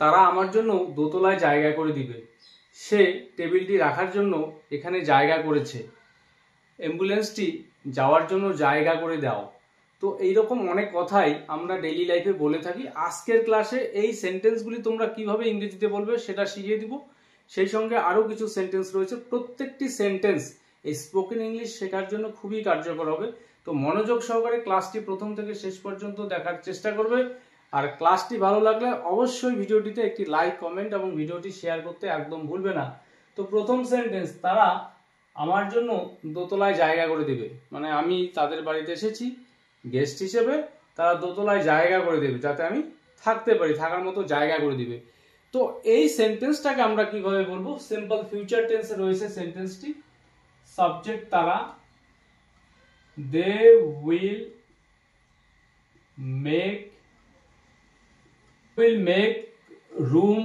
তারা আমার জন্য দোতলায় জায়গা করে দিবে। সে টেবিলটি রাখার জন্য এখানে জায়গা করেছে। অ্যাম্বুলেন্সটি যাওয়ার জন্য জায়গা করে দাও। তো এইরকম অনেক কথাই আমরা ডেইলি লাইফে বলে থাকি। আজকের ক্লাসে এই সেন্টেন্সগুলি তোমরা কিভাবে ইংরেজিতে বলবে সেটা শিখিয়ে দিব। সেই সঙ্গে আরও কিছু সেন্টেন্স রয়েছে। প্রত্যেকটি সেন্টেন্স এই স্পোকেন ইংলিশ শেখার জন্য খুবই কার্যকর হবে। তো মনোযোগ সহকারে ক্লাসটি প্রথম থেকে শেষ পর্যন্ত দেখার চেষ্টা করবে। আর ক্লাসটি ভালো লাগলে অবশ্যই ভিডিওটিতে একটি লাইক, কমেন্ট এবং ভিডিওটি শেয়ার করতে একদম ভুলবে না। তো প্রথম সেন্টেন্স, তারা আমার জন্য দোতলায় জায়গা করে দেবে। মানে আমি তাদের বাড়িতে এসেছি গেস্ট হিসেবে, তারা দোতলায় জায়গা করে দেবে যাতে আমি থাকতে পারি, থাকার মতো জায়গা করে দিবে। তো এই সেন্টেন্সটাকে আমরা কিভাবে বলবো? সিম্পল ফিউচার টেন্সে রয়েছে সেন্টেন্সটি। সাবজেক্ট তারা, they will make room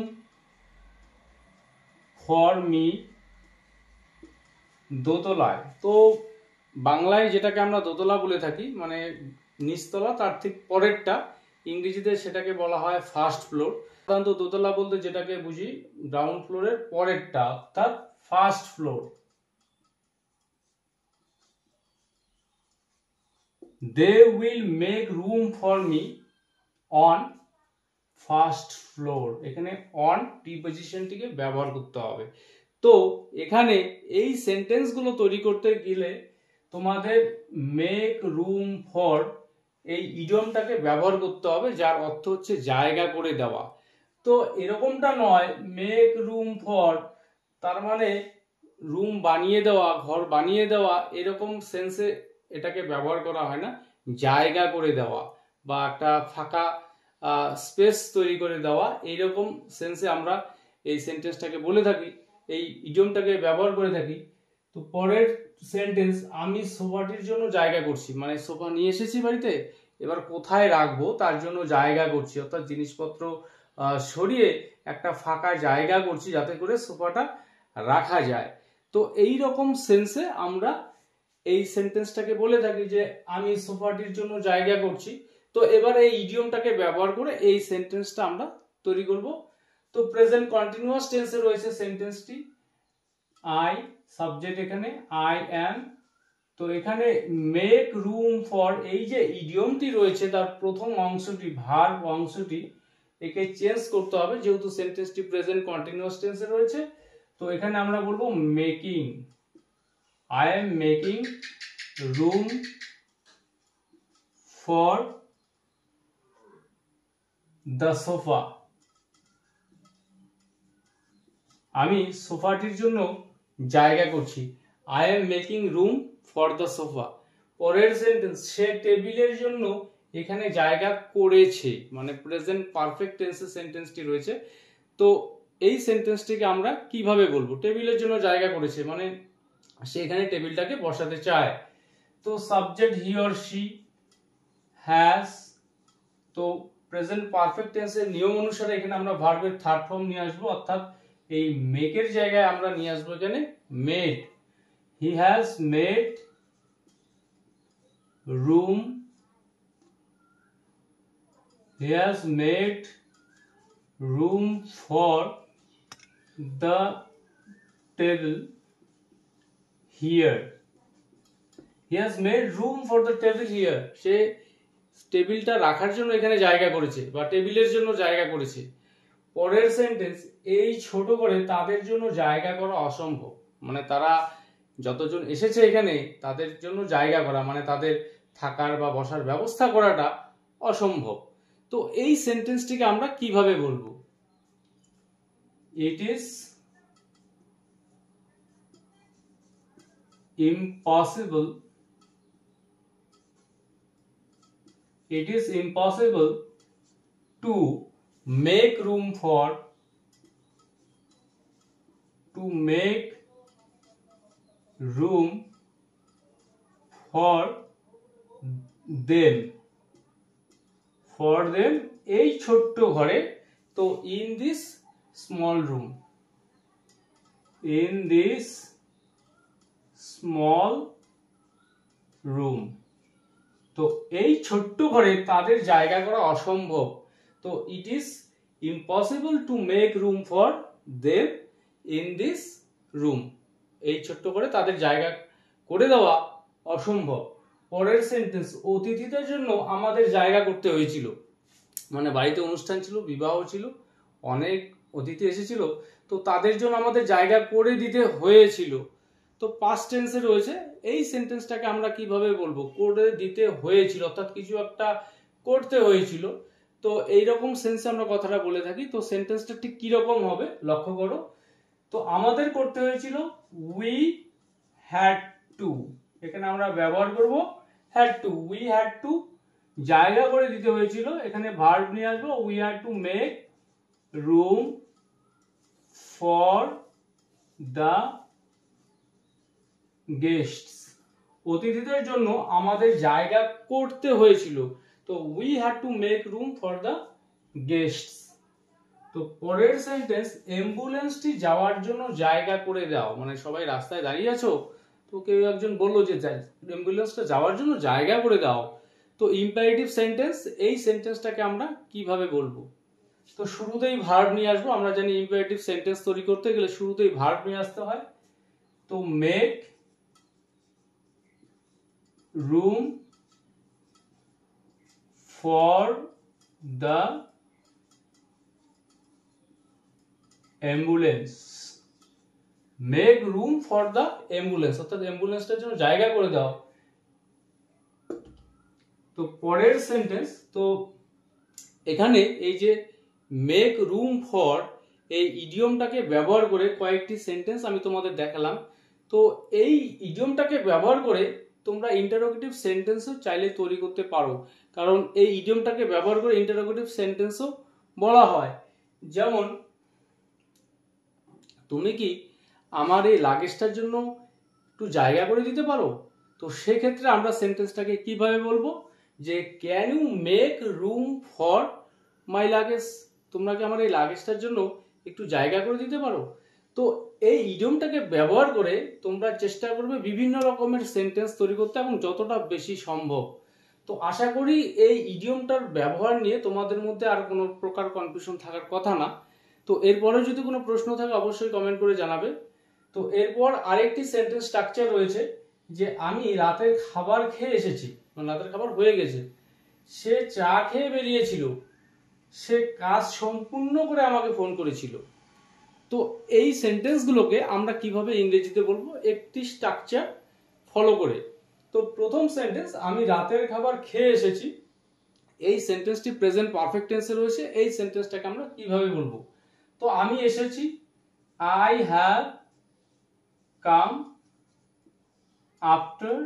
for me দোতলায়। তো বাংলায় যেটাকে আমরা দোতলা বলে থাকি, মানে নিচতলা, তার ঠিক পরেরটা, ইংরেজিতে সেটাকে বলা হয় ফার্স্ট ফ্লোর। সাধারণত দোতলা বলতে যেটাকে বুঝি গ্রাউন্ড ফ্লোরের পরেরটা, অর্থাৎ first floor. They will make room for me on first floor. এখানে অন প্রিপজিশনটিকে ব্যবহার করতে হবে। তো এখানে এই সেন্টেন্সগুলো তৈরি করতে গেলে তোমাদের মেক রুম ফর এই ইডিয়মটাকে ব্যবহার করতে হবে, যার অর্থ হচ্ছে জায়গা করে দেওয়া। তো এরকমটা নয় মেক রুম ফর তার মানে রুম বানিয়ে দেওয়া, ঘর বানিয়ে দেওয়া, এরকম সেন্সে এটাকে ব্যবহার করা হয় না। জায়গা করে দেওয়া বা একটা ফাঁকা স্পেস তৈরি করে দেওয়া, এইরকম সেন্সে আমরা এই সেন্টেন্সটাকে বলে থাকি, এই ইডিয়মটাকে ব্যবহার করে থাকি। তো পরের সেন্টেন্স, আমি সোফাটির জন্য জায়গা করছি। মানে সোফা নিয়ে এসেছি বাড়িতে, এবার কোথায় রাখবো তার জন্য জায়গা করছি, অর্থাৎ জিনিসপত্র সরিয়ে একটা ফাঁকা জায়গা করছি যাতে করে সোফাটা রাখা যায়। তো এই রকম সেন্সে আমরা এই সেন্টেন্সটাকে বলে থাকি যে আমি সোফাটির জন্য জায়গা করছি। তো এবার এই ইডিয়মটাকে ব্যবহার করে এই সেন্টেন্সটা আমরা তৈরি করব। তো প্রেজেন্ট কন্টিনিউয়াস টেন্সে রয়েছে সেন্টেন্সটি। আই সাবজেক্ট, এখানে আই অ্যাম। তো এখানে মেক রুম ফর, এই যে ইডিয়মটি রয়েছে তার প্রথম অংশটি, ভার্ব অংশটি, একে চেঞ্জ করতে হবে যেহেতু সেন্টেন্সটি প্রেজেন্ট কন্টিনিউয়াস টেন্সে রয়েছে। তো এখানে আমরা বলবো making, I am making room for the sofa. আমি সোফাটির জন্য জায়গা করছি। I am making room for the sofa. পরের সেন্টেন্স, সে টেবিলের জন্য এখানে জায়গা করেছে। মানে প্রেজেন্ট পারফেক্ট টেন্সে সেন্টেন্সটি রয়েছে। তো এই সেন্টেন্সটিকে আমরা কিভাবে বলবো? টেবিলের জন্য জায়গা করেছে মানে সে এখানে টেবিলটাকে বসাতে চায়। তো subject he or she has. তো প্রেজেন্ট পারফেক্ট টেন্সের নিয়ম অনুসারে এখানে আমরা ভার্বের থার্ড ফর্ম নিয়ে আসবো, অর্থাৎ এই মেকের জায়গায় আমরা নিয়ে আসবো এখানে made. He has made room, he has made room for the table here. He has made room for the table here. সে টেবিলটা রাখার জন্য এখানে জায়গা করেছে বা টেবিলের জন্য জায়গা করেছে। পরের সেন্টেন্স, এই ছোট করে তাদের জন্য জায়গা করা অসম্ভব। মানে তারা যতজন এসেছে এখানে তাদের জন্য জায়গা করা মানে তাদের থাকার বা বসার ব্যবস্থা করাটা অসম্ভব। তো এই সেন্টেন্সটিকে আমরা কিভাবে বলবো? It is impossible, it is impossible to make room for, to make room for them, for them এই ছোট্ট ঘরে। তো in this small room, in this small room, তো এই ছোট্ট ঘরে তাদের জায়গা করা অসম্ভব। তো it is impossible to make room for them in this room. এই ছোট্ট করে তাদের জায়গা করে দেওয়া অসম্ভব। পরের সেন্টেন্স, অতিথিদের জন্য আমাদের জায়গা করতে হয়েছিল। মানে বাড়িতে অনুষ্ঠান ছিল, বিবাহ ছিল, অনেক অতিথি এসেছিল, তো তাদের জন্য আমাদের জায়গা করে দিতে হয়েছিল। তো পাস্ট টেন্সে রয়েছে, এই সেন্টেন্সটাকে আমরা কিভাবে বলবো? করে দিতে হয়েছিল, অর্থাৎ কিছু একটা করতে হয়েছিল। তো এইরকম সেন্সে আমরা কথাটা বলে থাকি। তো সেন্টেন্সটা ঠিক কিরকম হবে লক্ষ্য করো। তো আমাদের করতে হয়েছিল উই হ্যাড টু, এখানে আমরা ব্যবহার করব had to, we had to. জায়গা করে দিতে হয়েছিল, এখানে ভার্ব নিয়ে আসবো, we had to make room for the guests. অতিথিদের জন্য আমাদের জায়গা করতে হয়েছিল। তো we had to make room for the guests. তো পরের সেন্টেন্স, অ্যাম্বুলেন্সটি যাওয়ার জন্য জায়গা করে দাও। মানে সবাই রাস্তায় দাঁড়িয়ে আছো, তো কেউ একজন বললো যে অ্যাম্বুলেন্সটা যাওয়ার জন্য জায়গা করে দাও। তো ইম্পারেটিভ সেন্টেন্স, এই সেন্টেন্সটাকে আমরা কিভাবে বলবো? তো শুরুতেই ভার্ব নিয়ে আসবো। আমরা জানি ইম্পারেটিভ সেন্টেন্স তৈরি করতে গেলে শুরুতেই ভার্ব নিয়ে আসতে হয়। তো make room for the ambulance, make room for the ambulance, অর্থাৎ অ্যাম্বুলেন্সটার জন্য জায়গা করে দাও। তো পরের সেন্টেন্স, তো এখানে এই যে মেক রুম ফর, এই ইডিয়মটাকে ব্যবহার করে কয়েকটি সেন্টেন্স আমি তোমাদের দেখালাম। তো এই ইডিয়মটাকে ব্যবহার করে তোমরা ইন্টারোগেটিভ সেন্টেন্সও চাইলে তৈরি করতে পারো, কারণ এই ইডিয়মটাকে ব্যবহার করে ইন্টারোগেটিভ সেন্টেন্সও বলা হয়। যেমন, তুমি কি আমার এই লাগেজটার জন্য একটু জায়গা করে দিতে পারো? তো সেক্ষেত্রে আমরা সেন্টেন্সটাকে কিভাবে বলবো? যে can you make room for my luggage, তোমরা কি আমার এই লাগেজটার জন্য একটু জায়গা করে দিতে পারো? তো এই ইডিয়মটাকে ব্যবহার করে তোমরা চেষ্টা করবে বিভিন্ন রকমের সেন্টেন্স তৈরি করতে, এবং যতটা বেশি সম্ভব। তো আশা করি এই ইডিয়মটার ব্যবহার নিয়ে তোমাদের মধ্যে আর কোনো প্রকার কনফিউশন থাকার কথা না। তো এরপরে যদি কোনো প্রশ্ন থাকে অবশ্যই কমেন্ট করে জানাবে। তো এরপর আরেকটি সেন্টেন্স স্ট্রাকচার রয়েছে, যে আমি রাতের খাবার খেয়ে এসেছি, মানে রাতের খাবার হয়ে গেছে, সে চা খেয়ে বেরিয়েছিল, সে কাজ সম্পূর্ণ করে আমাকে ফোন করেছিল। তো এই সেন্টেন্সগুলোকে আমরা কিভাবে ইংরেজিতে বলবো একটি স্ট্রাকচার ফলো করে। তো প্রথম সেন্টেন্স, আমি রাতের খাবার খেয়ে এসেছি, এই সেন্টেন্সটি প্রেজেন্ট পারফেক্ট টেন্সে রয়েছে। এই সেন্টেন্সটাকে আমরা কিভাবে বলবো? তো আমি এসেছি, I have come after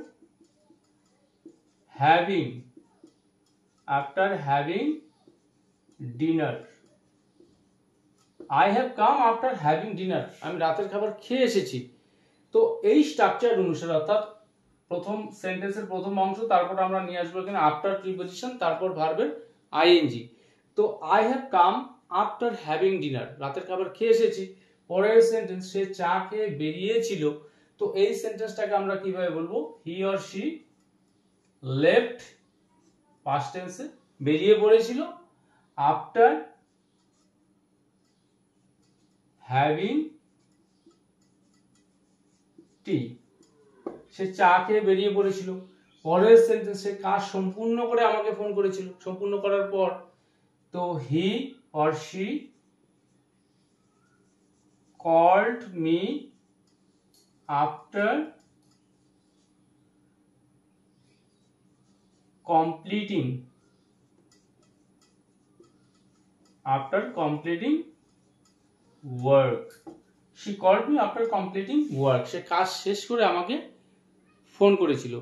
having dinner. I have come after having dinner, আমি রাতের খাবার খেয়ে এসেছি। তো এই স্ট্রাকচার অনুসারে, অর্থাৎ প্রথম সেন্টেন্সের প্রথম অংশ, তারপর আমরা নিয়ে আসবো এখানে আফটার প্রিপোজিশন, তারপর ভার্বের আইএনজি। তো I have come after having dinner, রাতের খাবার খেয়ে এসেছি। পরের সেন্টেন্স, সে চা খেয়ে বেরিয়েছিল। তো এই সেন্টেন্সটাকে আমরা কিভাবে বলবো? He or she left, past টেন্সে, বেরিয়ে পড়েছিল, আফটার হ্যাভিং টি, সে চা খেয়ে বেরিয়ে পড়েছিল। পরের সেন্টেন্স, সে কাজ সম্পূর্ণ করে আমাকে ফোন করেছিল, সম্পূর্ণ করার পর। তো he or she called me after completing work. She called me after completing work, সে কাজ শেষ করে আমাকে ফোন করেছিল।